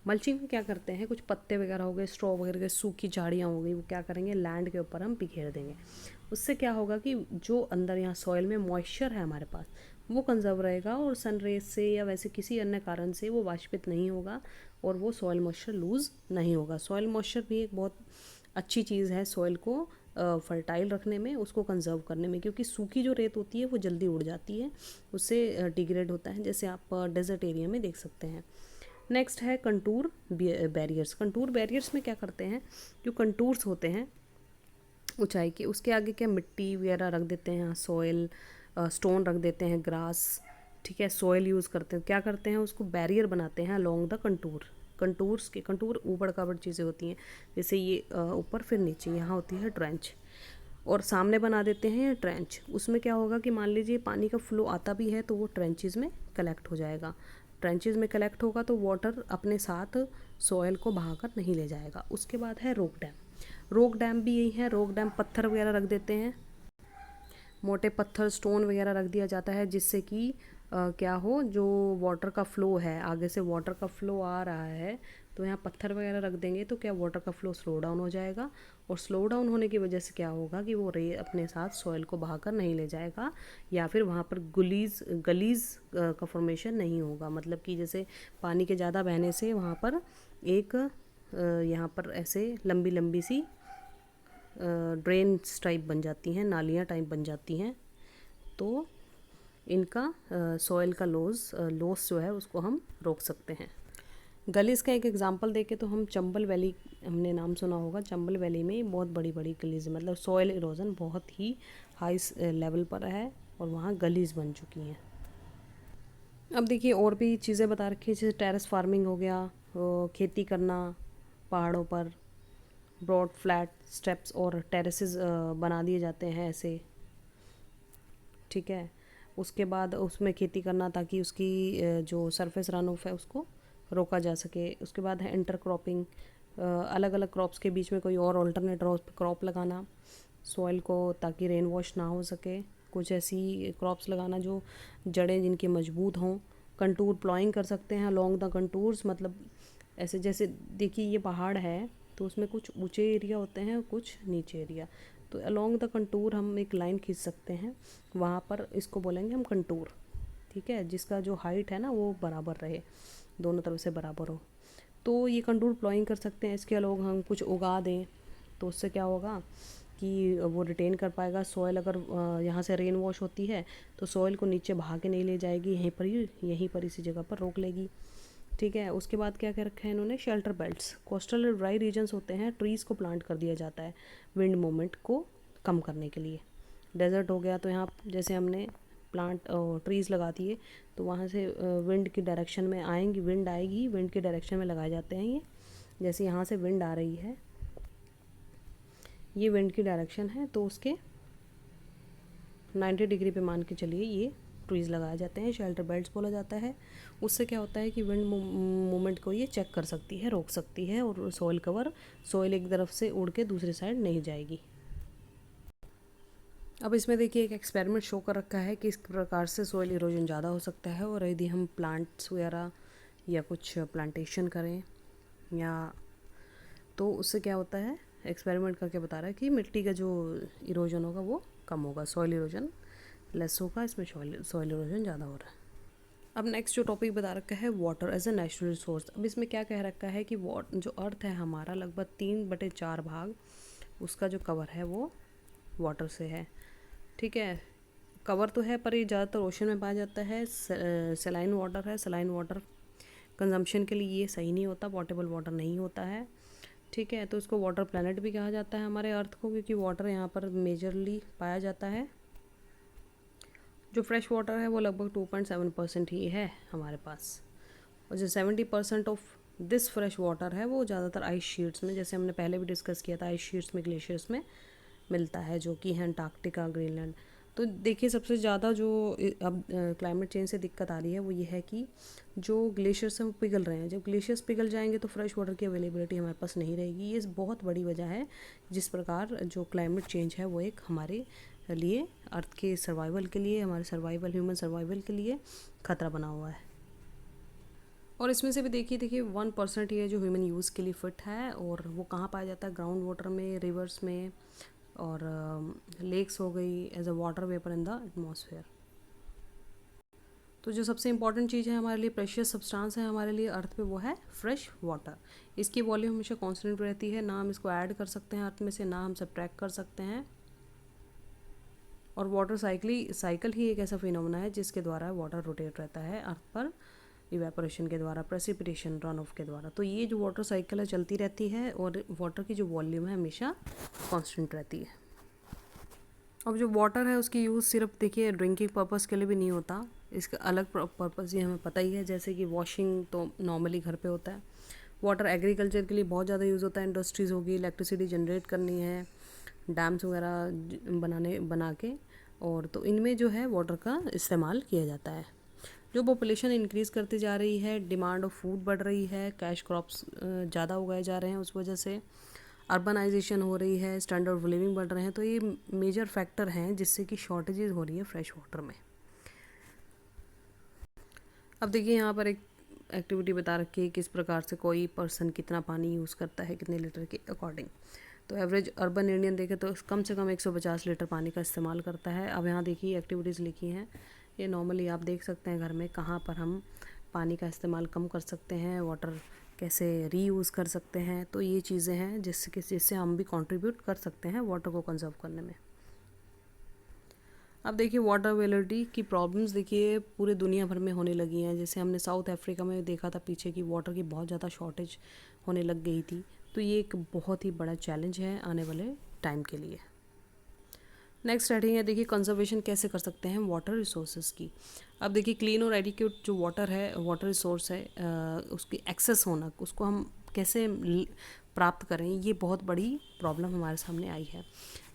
मल्चिंग में क्या करते हैं, कुछ पत्ते वगैरह हो गए, स्ट्रॉ वगैरह के, सूखी झाड़ियाँ हो गई, वो क्या करेंगे लैंड के ऊपर हम बिखेर देंगे। उससे क्या होगा कि जो अंदर यहाँ सॉइल में मॉइस्चर है हमारे पास वो कंजर्व रहेगा और सन रेज से या वैसे किसी अन्य कारण से वो वाष्पित नहीं होगा और वो सॉइल मॉइस्चर लूज़ नहीं होगा। सॉइल मॉइस्चर भी एक बहुत अच्छी चीज़ है सॉइल को फर्टाइल रखने में, उसको कंजर्व करने में, क्योंकि सूखी जो रेत होती है वो जल्दी उड़ जाती है, उससे डिग्रेड होता है, जैसे आप डेजर्ट एरिया में देख सकते हैं। नेक्स्ट है कंटूर बैरियर्स। कंटूर बैरियर्स में क्या करते हैं, जो कंटूर्स होते हैं ऊंचाई के, उसके आगे क्या मिट्टी वगैरह रख देते हैं, सॉइल स्टोन रख देते हैं, ग्रास, ठीक है, सॉइल यूज़ करते हैं, क्या करते हैं उसको बैरियर बनाते हैं अलोंग द कंटूर। कंटूर्स के कंटूर ऊबड़ खाबड़ चीज़ें होती हैं, जैसे ये ऊपर फिर नीचे, यहाँ होती है ट्रेंच, और सामने बना देते हैं ये ट्रेंच। उसमें क्या होगा कि मान लीजिए पानी का फ्लो आता भी है तो वो ट्रेंचेस में कलेक्ट हो जाएगा। ट्रेंचेस में कलेक्ट होगा तो वाटर अपने साथ सॉइल को बहाकर नहीं ले जाएगा। उसके बाद है रॉक डैम। रॉक डैम भी यही है, रॉक डैम पत्थर वगैरह रख देते हैं, मोटे पत्थर स्टोन वगैरह रख दिया जाता है जिससे कि क्या हो, जो वाटर का फ़्लो है, आगे से वाटर का फ़्लो आ रहा है तो यहाँ पत्थर वगैरह रख देंगे तो क्या वाटर का फ़्लो स्लो डाउन हो जाएगा, और स्लो डाउन होने की वजह से क्या होगा कि वो रे अपने साथ सॉइल को बहाकर नहीं ले जाएगा, या फिर वहाँ पर गलीज का फॉर्मेशन नहीं होगा। मतलब कि जैसे पानी के ज़्यादा बहने से वहाँ पर एक यहाँ पर ऐसे लंबी लंबी सी ड्रेन्स टाइप बन जाती हैं, नालियाँ टाइप बन जाती हैं। तो इनका सॉइल का लॉस जो है उसको हम रोक सकते हैं। गलीज़ का एक एग्जांपल देके तो हम चंबल वैली, हमने नाम सुना होगा, चंबल वैली में बहुत बड़ी बड़ी गलीज़, मतलब सॉइल इरोजन बहुत ही हाई लेवल पर है और वहाँ गलीज़ बन चुकी हैं। अब देखिए और भी चीज़ें बता रखी है, जैसे टेरेस फार्मिंग हो गया, खेती करना पहाड़ों पर, ब्रॉड फ्लैट स्टेप्स और टेरेसेस बना दिए जाते हैं ऐसे, ठीक है। उसके बाद उसमें खेती करना ताकि उसकी जो सरफेस रन ऑफ है उसको रोका जा सके। उसके बाद है इंटर क्रॉपिंग, अलग अलग क्रॉप्स के बीच में कोई और ऑल्टरनेट क्रॉप लगाना सॉइल को, ताकि रेन वॉश ना हो सके। कुछ ऐसी क्रॉप्स लगाना जो जड़ें जिनकी मजबूत हों। कंटूर प्लॉइंग कर सकते हैं अलोंग द कंटूर्स, मतलब ऐसे जैसे देखिए ये पहाड़ है तो उसमें कुछ ऊंचे एरिया होते हैं कुछ नीचे एरिया, तो अलोंग द कंटूर हम एक लाइन खींच सकते हैं, वहाँ पर इसको बोलेंगे हम कंटूर, ठीक है, जिसका जो हाइट है ना वो बराबर रहे, दोनों तरफ से बराबर हो। तो ये कंटूर प्लॉइंग कर सकते हैं। इसके अलावा हम कुछ उगा दें तो उससे क्या होगा कि वो रिटेन कर पाएगा सॉइल। अगर यहाँ से रेन वॉश होती है तो सॉइल को नीचे बहा के नहीं ले जाएगी, यहीं पर इसी जगह पर रोक लेगी, ठीक है। उसके बाद क्या क्या रखा है इन्होंने, शेल्टर बेल्ट्स। कोस्टल और ड्राई रीजन्स होते हैं, ट्रीज़ को प्लांट कर दिया जाता है विंड मूवमेंट को कम करने के लिए। डेजर्ट हो गया तो यहाँ जैसे हमने प्लांट ट्रीज़ लगा दिए तो वहाँ से विंड की डायरेक्शन में आएंगी, विंड आएगी, विंड की डायरेक्शन में लगाए जाते हैं ये। जैसे यहाँ से विंड आ रही है, ये विंड की डायरेक्शन है, तो उसके 90 डिग्री पे मान के चलिए ये ट्रीज़ लगाए जाते हैं, शेल्टर बेल्ट्स बोला जाता है। उससे क्या होता है कि विंड मूवमेंट को ये चेक कर सकती है, रोक सकती है, और सॉइल एक तरफ से उड़ के दूसरी साइड नहीं जाएगी। अब इसमें देखिए एक एक्सपेरिमेंट शो कर रखा है कि इस प्रकार से सॉइल इरोजन ज़्यादा हो सकता है, और यदि हम प्लांट्स वगैरह या कुछ प्लांटेशन करें या, तो उससे क्या होता है, एक्सपेरिमेंट करके बता रहा है कि मिट्टी का जो इरोजन होगा वो कम होगा, सॉइल इरोजन लेस होगा, इसमें सॉइल इरोजन ज़्यादा हो रहा है। अब नेक्स्ट जो टॉपिक बता रखा है water as a natural resource. अब इसमें क्या कह रखा है कि जो अर्थ है हमारा लगभग 3/4 भाग उसका जो कवर है वो वाटर से है, ठीक है। कवर तो है पर ये ज़्यादातर ओशन में पाया जाता है। सलाइन वाटर है, सलाइन वाटर कंजम्पशन के लिए ये सही नहीं होता, पोर्टेबल वाटर नहीं होता है, ठीक है। तो इसको वाटर प्लैनेट भी कहा जाता है हमारे अर्थ को, क्योंकि वाटर यहाँ पर मेजरली पाया जाता है। जो फ्रेश वाटर है वो लगभग 2.7% ही है हमारे पास, और जो 70% ऑफ दिस फ्रेश वाटर है वो ज़्यादातर आइस शीट्स में, जैसे हमने पहले भी डिस्कस किया था, आइस शीट्स में, ग्लेशियर्स में मिलता है, जो कि है अंटार्कटिका, ग्रीनलैंड। तो देखिए सबसे ज़्यादा जो अब क्लाइमेट चेंज से दिक्कत आ रही है वो ये है कि जो ग्लेशियर्स हैं वो पिघल रहे हैं। जब ग्लेशियर्स पिघल जाएंगे तो फ्रेश वाटर की अवेलेबिलिटी हमारे पास नहीं रहेगी। ये बहुत बड़ी वजह है जिस प्रकार जो क्लाइमेट चेंज है वो एक हमारे लिए, अर्थ के सर्वाइवल के लिए, हमारे सर्वाइवल, ह्यूमन सर्वाइवल के लिए खतरा बना हुआ है। और इसमें से भी देखिए 1% ही है जो ह्यूमन यूज़ के लिए फ़िट है, और वो कहाँ पाया जाता है, ग्राउंड वाटर में, रिवर्स में, और लेक्स हो गई, as a water vapour in the atmosphere. तो जो सबसे इंपॉर्टेंट चीज़ है हमारे लिए, प्रेशियस सब्सटेंस है हमारे लिए अर्थ पे, वो है फ्रेश वाटर। इसकी वॉल्यूम हमेशा कांस्टेंट रहती है, ना हम इसको ऐड कर सकते हैं अर्थ में से, ना हम सब्ट्रैक्ट कर सकते हैं। और वाटर साइकिल ही एक ऐसा फिनोमेना है जिसके द्वारा वाटर रोटेट रहता है अर्थ पर, इवेपोरेशन के द्वारा, प्रेसिपिटेशन, रन ऑफ के द्वारा। तो ये जो वाटर साइकिल है चलती रहती है, और वाटर की जो वॉल्यूम है हमेशा कांस्टेंट रहती है। अब जो वाटर है उसकी यूज़ सिर्फ देखिए ड्रिंकिंग पर्पज़ के लिए भी नहीं होता, इसका अलग पर्पज़ ये हमें पता ही है, जैसे कि वॉशिंग तो नॉर्मली घर पे होता है। वाटर एग्रीकल्चर के लिए बहुत ज़्यादा यूज़ होता है, इंडस्ट्रीज़ होगी, इलेक्ट्रिसिटी जनरेट करनी है, डैम्स वगैरह बना के, और तो इनमें जो है वाटर का इस्तेमाल किया जाता है। जो पॉपुलेशन इंक्रीज़ करती जा रही है, डिमांड ऑफ फूड बढ़ रही है, कैश क्रॉप्स ज़्यादा उगाए जा रहे हैं, उस वजह से अर्बनाइजेशन हो रही है, स्टैंडर्ड ऑफ लिविंग बढ़ रहे हैं, तो ये मेजर फैक्टर हैं जिससे कि शॉर्टेजेस हो रही है फ्रेश वाटर में। अब देखिए यहाँ पर एक एक्टिविटी बता रखी है किस प्रकार से कोई पर्सन कितना पानी यूज़ करता है कितने लीटर के अकॉर्डिंग। तो एवरेज अर्बन इंडियन देखें तो कम से कम 150 लीटर पानी का इस्तेमाल करता है। अब यहाँ देखिए एक्टिविटीज़ लिखी हैं, ये नॉर्मली आप देख सकते हैं घर में कहाँ पर हम पानी का इस्तेमाल कम कर सकते हैं, वाटर कैसे रीयूज़ कर सकते हैं। तो ये चीज़ें हैं जिससे हम भी कंट्रीब्यूट कर सकते हैं वाटर को कंजर्व करने में। अब देखिए वाटर अवेलेबिलिटी की प्रॉब्लम्स देखिए पूरे दुनिया भर में होने लगी हैं। जैसे हमने साउथ अफ्रीका में देखा था पीछे की वाटर की बहुत ज़्यादा शॉर्टेज होने लग गई थी। तो ये एक बहुत ही बड़ा चैलेंज है आने वाले टाइम के लिए। नेक्स्ट हेडिंग है देखिए कंजर्वेशन कैसे कर सकते हैं वाटर रिसोर्सेज की। अब देखिए क्लीन और एडिक्वेट जो वाटर है, वाटर रिसोर्स है, उसकी एक्सेस होना, उसको हम कैसे प्राप्त करें, ये बहुत बड़ी प्रॉब्लम हमारे सामने आई है।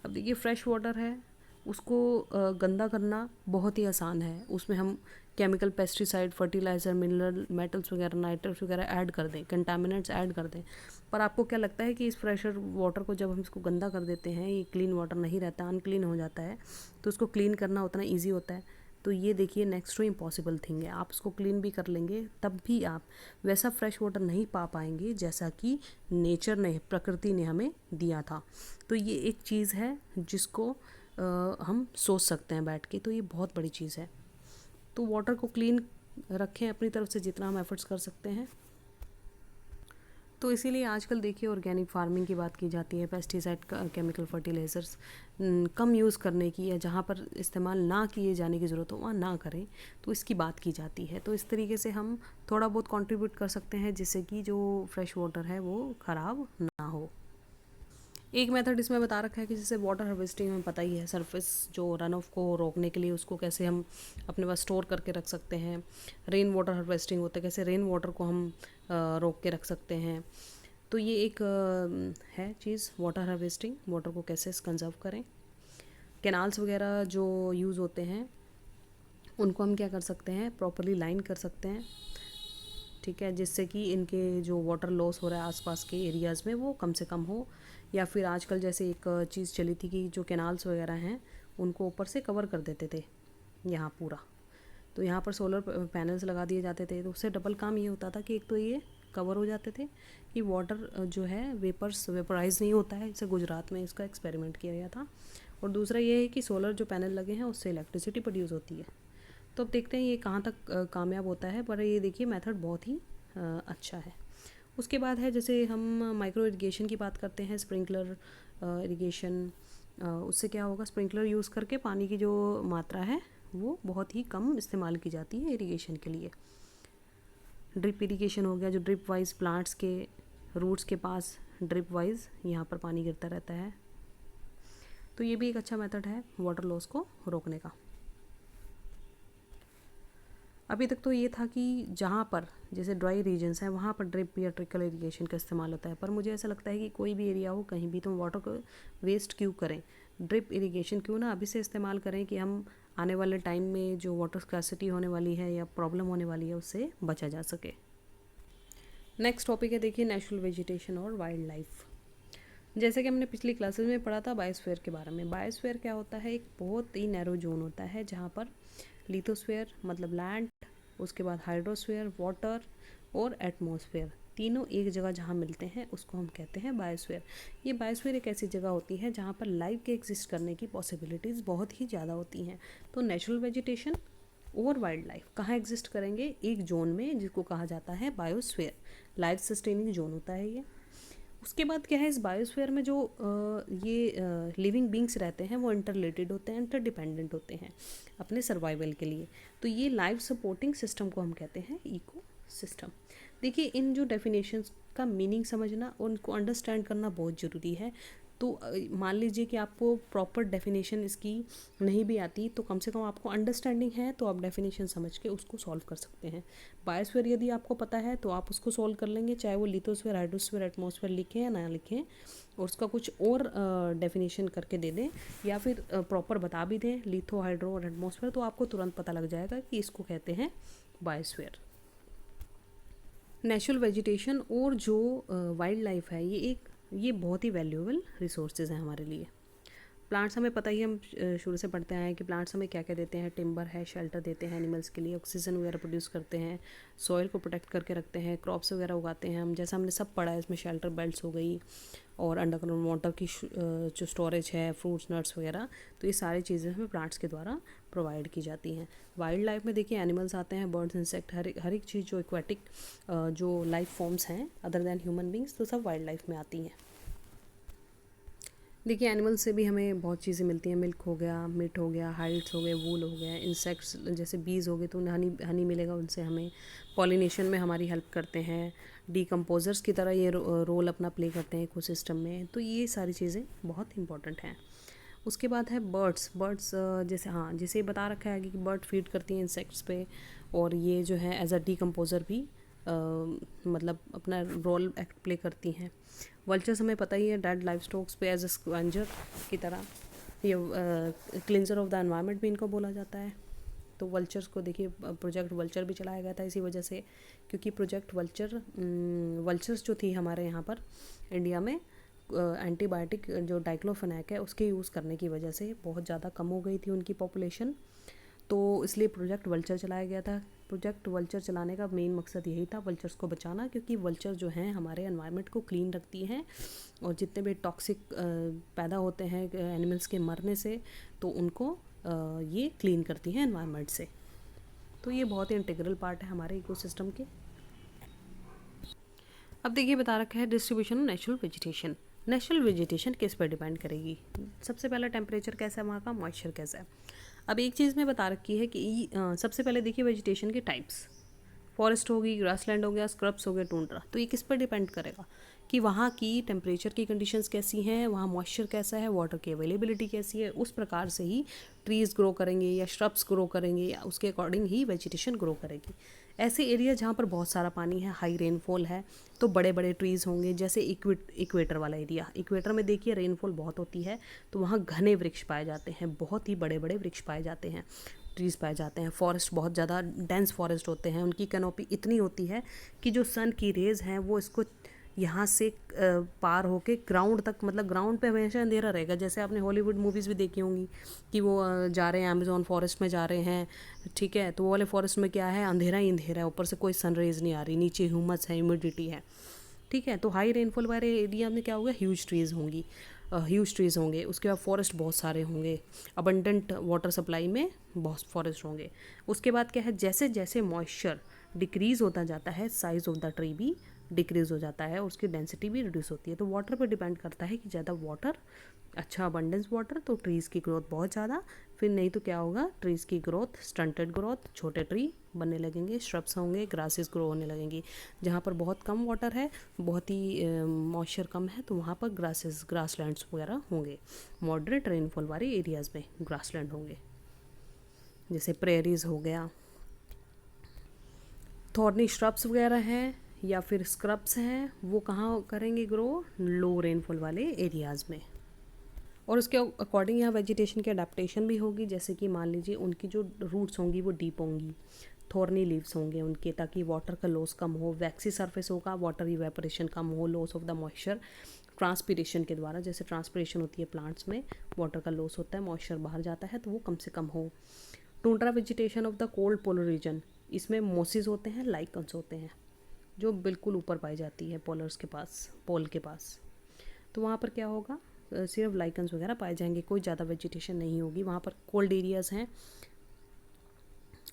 अब देखिए फ्रेश वाटर है, उसको गंदा करना बहुत ही आसान है। उसमें हम chemical, pesticide, fertiliser, mineral, metals वगैरह, नाइट्रेट्स वगैरह ऐड कर दें, कंटामिनेंट्स ऐड कर दें। पर आपको क्या लगता है कि इस फ्रेशर वाटर को जब हम इसको गंदा कर देते हैं, ये क्लीन वाटर नहीं रहता, अनक्लीन हो जाता है, तो उसको क्लीन करना उतना ईजी होता है? तो ये देखिए नेक्स्ट टू इम्पॉसिबल थिंग है। आप उसको क्लीन भी कर लेंगे तब भी आप वैसा फ्रेश वाटर नहीं पा पाएंगे जैसा कि नेचर ने, प्रकृति ने हमें दिया था। तो ये एक चीज़ है जिसको हम सोच सकते हैं बैठ के। तो ये बहुत बड़ी चीज़ है। तो वाटर को क्लीन रखें अपनी तरफ से जितना हम एफर्ट्स कर सकते हैं। तो इसीलिए आजकल देखिए ऑर्गेनिक फार्मिंग की बात की जाती है, पेस्टिसाइड, केमिकल फर्टिलाइज़र्स कम यूज़ करने की, या जहाँ पर इस्तेमाल ना किए जाने की ज़रूरत हो वहाँ ना करें, तो इसकी बात की जाती है। तो इस तरीके से हम थोड़ा बहुत कंट्रीब्यूट कर सकते हैं जिससे कि जो फ्रेश वाटर है वो ख़राब ना हो। एक मेथड इसमें बता रखा है कि जैसे वाटर हार्वेस्टिंग में पता ही है, सरफेस जो रन ऑफ को रोकने के लिए उसको कैसे हम अपने पास स्टोर करके रख सकते हैं। रेन वाटर हार्वेस्टिंग होता है, कैसे रेन वाटर को हम रोक के रख सकते हैं। तो ये एक है चीज़ वाटर हार्वेस्टिंग, वाटर को कैसे कंजर्व करें। कैनाल्स वगैरह जो यूज़ होते हैं उनको हम क्या कर सकते हैं, प्रॉपरली लाइन कर सकते हैं, ठीक है, जिससे कि इनके जो वाटर लॉस हो रहा है आसपास के एरियाज़ में वो कम से कम हो। या फिर आजकल जैसे एक चीज़ चली थी कि जो कैनाल्स वगैरह हैं उनको ऊपर से कवर कर देते थे यहाँ पूरा। तो यहाँ पर सोलर पैनल्स लगा दिए जाते थे, तो उससे डबल काम ये होता था कि एक तो ये कवर हो जाते थे कि वाटर जो है वेपराइज नहीं होता है, जैसे गुजरात में इसका एक्सपेरिमेंट किया गया था। और दूसरा ये है कि सोलर जो पैनल लगे हैं उससे इलेक्ट्रिसिटी प्रोड्यूस होती है। तो अब देखते हैं ये कहाँ तक कामयाब होता है, पर ये देखिए मेथड बहुत ही अच्छा है। उसके बाद है जैसे हम माइक्रो इरिगेशन की बात करते हैं, स्प्रिंकलर इरिगेशन। उससे क्या होगा, स्प्रिंकलर यूज़ करके पानी की जो मात्रा है वो बहुत ही कम इस्तेमाल की जाती है इरिगेशन के लिए। ड्रिप इरिगेशन हो गया, जो ड्रिप वाइज प्लांट्स के रूट्स के पास ड्रिप वाइज यहाँ पर पानी गिरता रहता है। तो ये भी एक अच्छा मेथड है वाटर लॉस को रोकने का। अभी तक तो ये था कि जहाँ पर जैसे ड्राई रीजन्स हैं वहाँ पर ड्रिप या ट्रिकल इरिगेशन का इस्तेमाल होता है, पर मुझे ऐसा लगता है कि कोई भी एरिया हो कहीं भी तो वाटर को वेस्ट क्यों करें, ड्रिप इरिगेशन क्यों ना अभी से इस्तेमाल करें कि हम आने वाले टाइम में जो वाटर स्कैर्सिटी होने वाली है या प्रॉब्लम होने वाली है उससे बचा जा सके। नेक्स्ट टॉपिक है देखिए नेचुरल वेजिटेशन और वाइल्ड लाइफ। जैसे कि हमने पिछली क्लासेस में पढ़ा था बायोस्फीयर के बारे में। बायोस्फीयर क्या होता है, एक बहुत ही नैरो जोन होता है जहाँ पर लिथोस्फीयर मतलब लैंड, उसके बाद हाइड्रोस्फीयर वाटर और एटमॉस्फेयर तीनों एक जगह जहाँ मिलते हैं उसको हम कहते हैं बायोस्फीयर। ये बायोस्फीयर एक ऐसी जगह होती है जहाँ पर लाइफ के एग्जिस्ट करने की पॉसिबिलिटीज़ बहुत ही ज़्यादा होती हैं। तो नेचुरल वेजिटेशन और वाइल्ड लाइफ कहाँ एग्जिस्ट करेंगे, एक जोन में जिसको कहा जाता है बायोस्फीयर। लाइफ सस्टेनिंग जोन होता है ये। उसके बाद क्या है, इस बायोस्फीयर में जो ये लिविंग बींग्स रहते हैं वो इंटर रिलेटेड होते हैं, इंटर डिपेंडेंट होते हैं अपने सर्वाइवल के लिए। तो ये लाइफ सपोर्टिंग सिस्टम को हम कहते हैं इको सिस्टम। देखिए इन जो डेफिनेशंस का मीनिंग समझना और उनको अंडरस्टैंड करना बहुत ज़रूरी है। तो मान लीजिए कि आपको प्रॉपर डेफिनेशन इसकी नहीं भी आती, तो कम से कम आपको अंडरस्टैंडिंग है तो आप डेफिनेशन समझ के उसको सॉल्व कर सकते हैं। बायोस्फीयर यदि आपको पता है तो आप उसको सॉल्व कर लेंगे, चाहे वो लिथोस्फीयर, हाइड्रोस्फीयर, एटमॉस्फेयर लिखें या ना लिखें, और उसका कुछ और डेफिनेशन करके दे दें या फिर प्रॉपर बता भी दें लिथो, हाइड्रो और एटमॉस्फेयर, तो आपको तुरंत पता लग जाएगा कि इसको कहते हैं बायोस्फीयर। नेचुरल वेजिटेशन और जो वाइल्ड लाइफ है ये बहुत ही वैल्यूएबल रिसोर्सेज हैं हमारे लिए। प्लांट्स हमें पता ही, हम शुरू से पढ़ते आए हैं कि प्लांट्स हमें क्या क्या देते हैं। टिम्बर है, शेल्टर देते हैं एनिमल्स के लिए, ऑक्सीजन वगैरह प्रोड्यूस करते हैं, सॉइल को प्रोटेक्ट करके रखते हैं, क्रॉप्स वगैरह उगाते हैं हम, जैसा हमने सब पढ़ा है। इसमें शेल्टर बेल्ट्स हो गई, और अंडरग्राउंड वाटर की जो स्टोरेज है, फ्रूट्स नट्स वगैरह, तो ये सारी चीज़ें हमें प्लांट्स के द्वारा प्रोवाइड की जाती हैं। वाइल्ड लाइफ में देखिए एनिमल्स आते हैं, बर्ड्स, इंसेक्ट, हर एक चीज़ जो एक्वाटिक जो लाइफ फॉर्म्स हैं अदर दैन ह्यूमन बींग्स, तो सब वाइल्ड लाइफ में आती हैं। देखिए एनिमल से भी हमें बहुत चीज़ें मिलती हैं। मिल्क हो गया, मीट हो गया, हाइड्स हो गए, वूल हो गया, इंसेक्ट्स जैसे बीज हो गए तो उन्हें हनी मिलेगा, उनसे हमें पॉलिनेशन में हमारी हेल्प करते हैं। डीकम्पोजर्स की तरह ये रोल अपना प्ले करते हैं इकोसिस्टम में। तो ये सारी चीज़ें बहुत इंपॉर्टेंट हैं। उसके बाद है बर्ड्स। जैसे हाँ, जैसे बता रखा है कि बर्ड फीड करती हैं इंसेक्ट्स पे, और ये जो है एज अ डीकम्पोजर भी मतलब अपना रोल एक्ट प्ले करती हैं। वल्चर्स हमें पता ही है, डेड लाइफ स्टॉक्स पे एज अ स्क्वेंजर की तरह, ये क्लिंजर ऑफ द एनवायरनमेंट भी इनको बोला जाता है। तो वल्चर्स को देखिए, प्रोजेक्ट वल्चर भी चलाया गया था इसी वजह से, क्योंकि प्रोजेक्ट वल्चर्स जो थी हमारे यहाँ पर इंडिया में, एंटीबायोटिक जो डाइक्लोफेनेक है उसके यूज़ करने की वजह से बहुत ज़्यादा कम हो गई थी उनकी पॉपुलेशन, तो इसलिए प्रोजेक्ट वल्चर चलाया गया था। प्रोजेक्ट वल्चर चलाने का मेन मकसद यही था, वल्चर्स को बचाना, क्योंकि वल्चर जो हैं हमारे एनवायरनमेंट को क्लीन रखती हैं, और जितने भी टॉक्सिक पैदा होते हैं एनिमल्स के मरने से, तो उनको ये क्लीन करती हैं एनवायरनमेंट से। तो ये बहुत ही इंटीग्रल पार्ट है हमारे इकोसिस्टम के। अब देखिए बता रखा है distribution of natural vegetation. Natural vegetation किस पर डिपेंड करेगी? सबसे पहला टेम्परेचर कैसा है वहाँ का, मॉइस्चर कैसा है। अब एक चीज़ में बता रखी है कि सबसे पहले देखिए वेजिटेशन के टाइप्स, फॉरेस्ट होगी, ग्रासलैंड हो गया, स्क्रब्स हो गया, टूंड्रा। तो ये किस पर डिपेंड करेगा कि वहाँ की टेम्परेचर की कंडीशंस कैसी हैं, वहाँ मॉइस्चर कैसा है, वाटर की अवेलेबिलिटी कैसी है, उस प्रकार से ही ट्रीज़ ग्रो करेंगे या श्रब्स ग्रो करेंगे, या उसके अकॉर्डिंग ही वेजिटेशन ग्रो करेगी। ऐसे एरिया जहाँ पर बहुत सारा पानी है, हाई रेनफॉल है, तो बड़े बड़े ट्रीज़ होंगे। जैसे इक्वेटर वाला एरिया, इक्वेटर में देखिए रेनफॉल बहुत होती है, तो वहाँ घने वृक्ष पाए जाते हैं, बहुत ही बड़े बड़े वृक्ष पाए जाते हैं, ट्रीज़ पाए जाते हैं। फॉरेस्ट बहुत ज़्यादा डेंस फॉरेस्ट होते हैं, उनकी कैनोपी इतनी होती है कि जो सन की रेज़ हैं वो इसको यहाँ से पार होके ग्राउंड तक, मतलब ग्राउंड पे हमेशा अंधेरा रहेगा। जैसे आपने हॉलीवुड मूवीज़ भी देखी होंगी कि वो जा रहे हैं अमेज़ॉन फॉरेस्ट में जा रहे हैं, ठीक है, तो वो वाले फॉरेस्ट में क्या है, अंधेरा ही अंधेरा है, ऊपर से कोई सन रेज़ नहीं आ रही, नीचे ह्यूमस है, ह्यूमिडिटी है, ठीक है। तो हाई रेनफॉल वाले एरिया में क्या होगा, ह्यूज ट्रीज़ होंगे। उसके बाद फॉरेस्ट बहुत सारे होंगे, अबंडेंट वाटर सप्लाई में बहुत फॉरेस्ट होंगे। उसके बाद क्या है, जैसे जैसे मॉइस्चर डिक्रीज़ होता जाता है, साइज़ ऑफ द ट्री भी डिक्रीज़ हो जाता है, और उसकी डेंसिटी भी रिड्यूस होती है। तो वाटर पर डिपेंड करता है कि ज़्यादा वाटर, अच्छा अबंडेंस वाटर, तो ट्रीज़ की ग्रोथ बहुत ज़्यादा, फिर नहीं तो क्या होगा, ट्रीज़ की ग्रोथ स्टंटेड ग्रोथ, छोटे ट्री बनने लगेंगे, श्रब्स होंगे, ग्रासेस ग्रो होने लगेंगी। जहाँ पर बहुत कम वाटर है, बहुत ही मॉइस्चर कम है, तो वहाँ पर ग्रासलैंड्स वगैरह होंगे। मॉडरेट रेनफॉल वाले एरियाज़ में ग्रासलैंड होंगे, जैसे प्रेरीज हो गया। थॉर्नी श्रब्स वगैरह हैं या फिर स्क्रब्स हैं, वो कहाँ करेंगे ग्रो, लो रेनफॉल वाले एरियाज़ में। और उसके अकॉर्डिंग यहाँ वेजिटेशन की अडेप्टेशन भी होगी। जैसे कि मान लीजिए उनकी जो रूट्स होंगी वो डीप होंगी, थॉर्नी लीव्स होंगे उनके, ताकि वाटर का लॉस कम हो, वैक्सी सरफेस होगा, वाटर इवेपोरेशन कम हो, loss of the moisture transpiration के द्वारा, जैसे ट्रांसपीरेशन होती है प्लांट्स में, वाटर का लॉस होता है, मॉइस्चर बाहर जाता है, तो वो कम से कम हो। Tundra vegetation of the cold polar region, इसमें मोसिस होते हैं, लाइकन्स होते हैं, जो बिल्कुल ऊपर पाई जाती है पोलर्स के पास, पोल के पास। तो वहाँ पर क्या होगा, सिर्फ लाइकन्स वगैरह पाए जाएंगे, कोई ज़्यादा वेजिटेशन नहीं होगी, वहाँ पर कोल्ड एरियाज़ हैं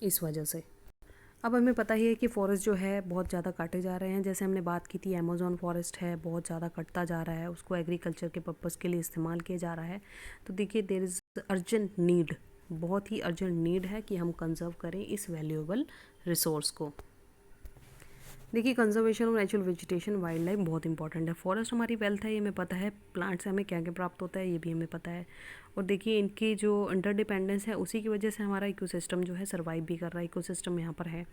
इस वजह से। अब हमें पता ही है कि फॉरेस्ट जो है बहुत ज़्यादा काटे जा रहे हैं। जैसे हमने बात की थी, अमेज़ॉन फॉरेस्ट है, बहुत ज़्यादा कटता जा रहा है, उसको एग्रीकल्चर के पर्पज़ के लिए इस्तेमाल किया जा रहा है। तो देखिए देयर इज़ अर्जेंट नीड, बहुत ही अर्जेंट नीड है कि हम कंजर्व करें इस वैल्यूएबल रिसोर्स को। देखिए conservation of natural vegetation, wild life बहुत इंपॉर्टेंट है। फॉरेस्ट हमारी वेल्थ है, ये हमें पता है, प्लांट से हमें क्या क्या प्राप्त होता है ये भी हमें पता है। और देखिए इनकी जो इंटरडिपेंडेंस है, उसी की वजह से हमारा इकोसिस्टम जो है सर्वाइव भी कर रहा है, इकोसिस्टम यहाँ पर है।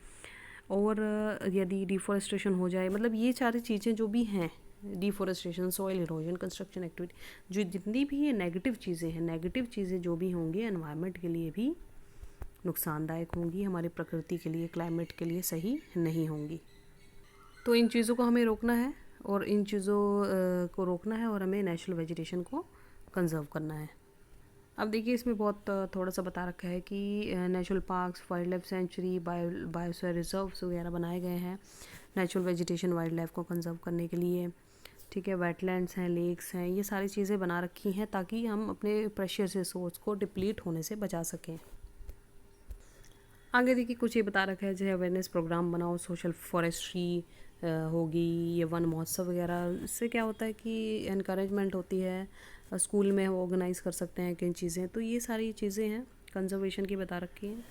और यदि डिफॉरेस्टेशन हो जाए, मतलब ये सारी चीज़ें जो भी हैं, deforestation, soil erosion, construction activity, जो जितनी भी ये नेगेटिव चीज़ें हैं, नेगेटिव चीज़ें जो भी होंगी एनवायरनमेंट के लिए भी नुकसानदायक होंगी, हमारी प्रकृति के लिए, क्लाइमेट के लिए सही नहीं होंगी। तो इन चीज़ों को हमें रोकना है, और इन चीज़ों को रोकना है, और हमें नेचुरल वेजिटेशन को कंजर्व करना है। अब देखिए इसमें बहुत थोड़ा सा बता रखा है कि natural parks, wild life sanctuary, biosphere reserves वगैरह बनाए गए हैं नेचुरल वेजिटेशन वाइल्ड लाइफ को कंजर्व करने के लिए। ठीक है, वेटलैंड्स हैं, लेक्स हैं, ये सारी चीज़ें बना रखी हैं ताकि हम अपने प्रेशियस रिसोर्स को डिप्लीट होने से बचा सकें। आगे देखिए कुछ ये बता रखा है, जैसे अवेयरनेस प्रोग्राम बनाओ, सोशल फॉरेस्ट्री होगी, ये वन महोत्सव वगैरह। इससे क्या होता है कि इनकरेजमेंट होती है, स्कूल में हम ऑर्गेनाइज़ कर सकते हैं किन चीज़ें। तो ये सारी चीज़ें हैं कंजर्वेशन की बता रखी हैं।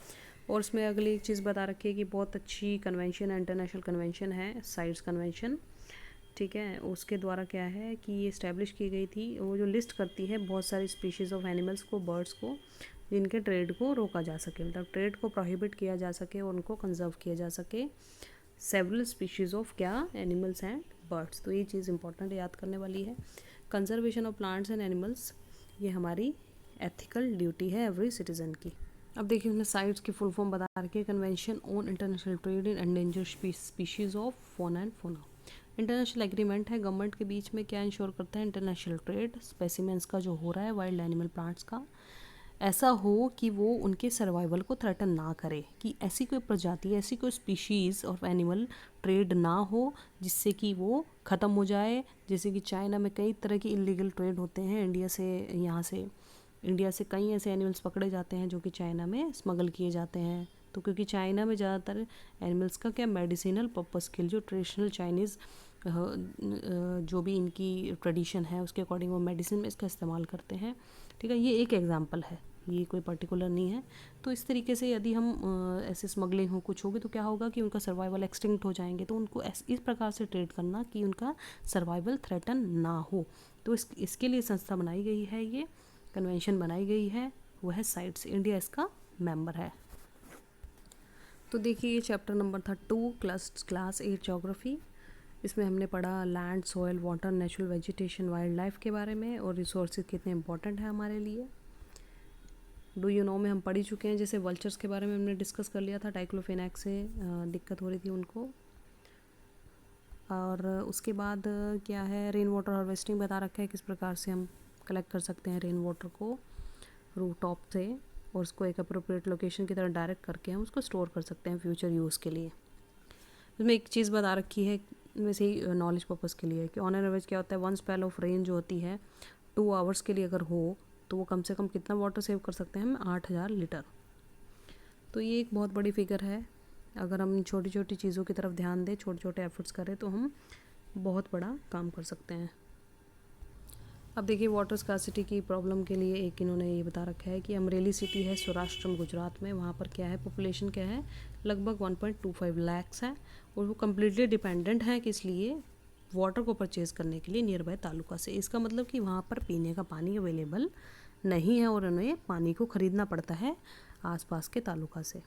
और उसमें अगली एक चीज़ बता रखी है कि बहुत अच्छी कन्वेंशन है, इंटरनेशनल कन्वेंशन है, साइट्स कन्वेंशन। ठीक है, उसके द्वारा क्या है कि ये इस्टेब्लिश की गई थी। वो जो लिस्ट करती है बहुत सारी स्पीशीज़ ऑफ एनिमल्स को, बर्ड्स को, जिनके ट्रेड को रोका जा सके, मतलब ट्रेड को प्रोहिबिट किया जा सके और उनको कंजर्व किया जा सके। सेवरल स्पीशीज़ ऑफ क्या, एनिमल्स एंड बर्ड्स। तो ये चीज़ इंपॉर्टेंट याद करने वाली है। Conservation of plants and animals, ये हमारी एथिकल ड्यूटी है एवरी सिटीज़न की। अब देखिए उसने साइट्स की फुल फॉर्म बता रखी है, convention on international trade in endangered species of fauna and fauna. International agreement है गवर्नमेंट के बीच में, क्या इंश्योर करता है, इंटरनेशनल ट्रेड स्पेसिमेंस का जो हो रहा है वाइल्ड एनिमल प्लांट्स का, ऐसा हो कि वो उनके सर्वाइवल को थ्रेटन ना करे, कि ऐसी कोई प्रजाति, ऐसी कोई स्पीशीज़ ऑफ एनिमल ट्रेड ना हो जिससे कि वो ख़त्म हो जाए। जैसे कि चाइना में कई तरह की इलीगल ट्रेड होते हैं, इंडिया से कई ऐसे एनिमल्स पकड़े जाते हैं जो कि चाइना में स्मगल किए जाते हैं। तो क्योंकि चाइना में ज़्यादातर एनिमल्स का क्या, मेडिसिनल पर्पज़ के लिए, जो ट्रेडिशनल चाइनीज़ जो भी इनकी ट्रेडिशन है उसके अकॉर्डिंग वो मेडिसिन में इसका इस्तेमाल करते हैं। ठीक है, ये एक एग्जांपल है, ये कोई पर्टिकुलर नहीं है। तो इस तरीके से यदि हम ऐसे स्मगलिंग हो, कुछ होगी, तो क्या होगा कि उनका सर्वाइवल एक्सटिंक्ट हो जाएंगे। तो उनको इस प्रकार से ट्रेड करना कि उनका सर्वाइवल थ्रेटन ना हो। तो इसके लिए संस्था बनाई गई है, ये कन्वेंशन बनाई गई है, वह है साइट्स। इंडिया इसका मेंबर है। तो देखिए ये चैप्टर नंबर था 2, क्लास 8 ज्योग्राफी। इसमें हमने पढ़ा land, soil, water, natural vegetation, wild life के बारे में, और रिसोर्सेज कितने इंपॉर्टेंट है हमारे लिए। डू यू नो में हम पढ़ ही चुके हैं। जैसे वल्चर्स के बारे में हमने डिस्कस कर लिया था, डाइक्लोफेनेक से दिक्कत हो रही थी उनको। और उसके बाद क्या है, रेन वाटर हार्वेस्टिंग बता रखा है, किस प्रकार से हम कलेक्ट कर सकते हैं रेन वाटर को रूफ टॉप से, और उसको एक अप्रोप्रिएट लोकेशन की तरह डायरेक्ट करके हम उसको स्टोर कर सकते हैं फ्यूचर यूज़ के लिए। इसमें एक चीज़ बता रखी है, वैसे ही नॉलेज पर्पज़ के लिए, कि ऑन एन एवरेज क्या होता है, 1 स्पेल ऑफ रेन जो होती है 2 आवर्स के लिए अगर हो, तो वो कम से कम कितना वाटर सेव कर सकते हैं हम, 8000 लीटर। तो ये एक बहुत बड़ी फिगर है। अगर हम छोटी छोटी चीज़ों की तरफ ध्यान दें, छोटे छोटे एफर्ट्स करें, तो हम बहुत बड़ा काम कर सकते हैं। अब देखिए वाटर स्कार्सिटी की प्रॉब्लम के लिए एक इन्होंने ये बता रखा है कि अमरेली सिटी है सौराष्ट्र गुजरात में, वहाँ पर क्या है, पॉपुलेशन क्या है, लगभग 1.25 लाख्स है, और वो कम्प्लीटली डिपेंडेंट है किस लिए, वाटर को परचेज करने के लिए नियर बाय तालुका से। इसका मतलब कि वहाँ पर पीने का पानी अवेलेबल नहीं है और उन्हें पानी को ख़रीदना पड़ता है आसपास के तालुका से।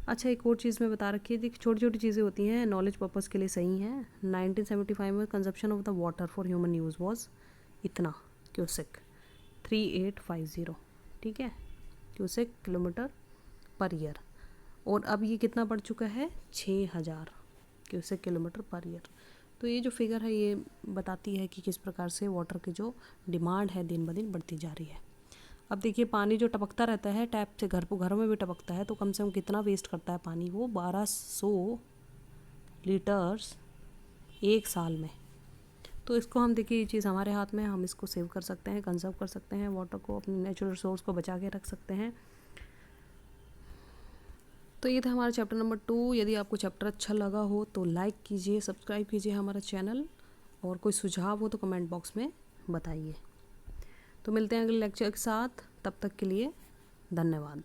अच्छा, एक और चीज़ में बता रखी है, देखिए छोटी छोटी चीज़ें होती हैं, नॉलेज पर्पज़ के लिए सही हैं। 1975 में consumption of the water for human use was इतना क्यूसेक 3850, ठीक है, क्यूसेक किलोमीटर पर ईयर। और अब ये कितना बढ़ चुका है, 6000 क्यूसेक किलोमीटर पर ईयर। तो ये जो फिगर है ये बताती है कि किस प्रकार से वाटर की जो डिमांड है दिन ब दिन बढ़ती जा रही है। अब देखिए पानी जो टपकता रहता है टैप से, घरों में भी टपकता है, तो कम से कम कितना वेस्ट करता है पानी, वो 1200 लीटर्स एक साल में। तो इसको हम देखिए, ये चीज़ हमारे हाथ में है, हम इसको सेव कर सकते हैं, कंजर्व कर सकते हैं, वाटर को, अपने नेचुरल रिसोर्स को बचा के रख सकते हैं। तो ये था हमारा चैप्टर नंबर 2। यदि आपको चैप्टर अच्छा लगा हो तो लाइक कीजिए, सब्सक्राइब कीजिए हमारा चैनल, और कोई सुझाव हो तो कमेंट बॉक्स में बताइए। तो मिलते हैं अगले लेक्चर के साथ, तब तक के लिए धन्यवाद।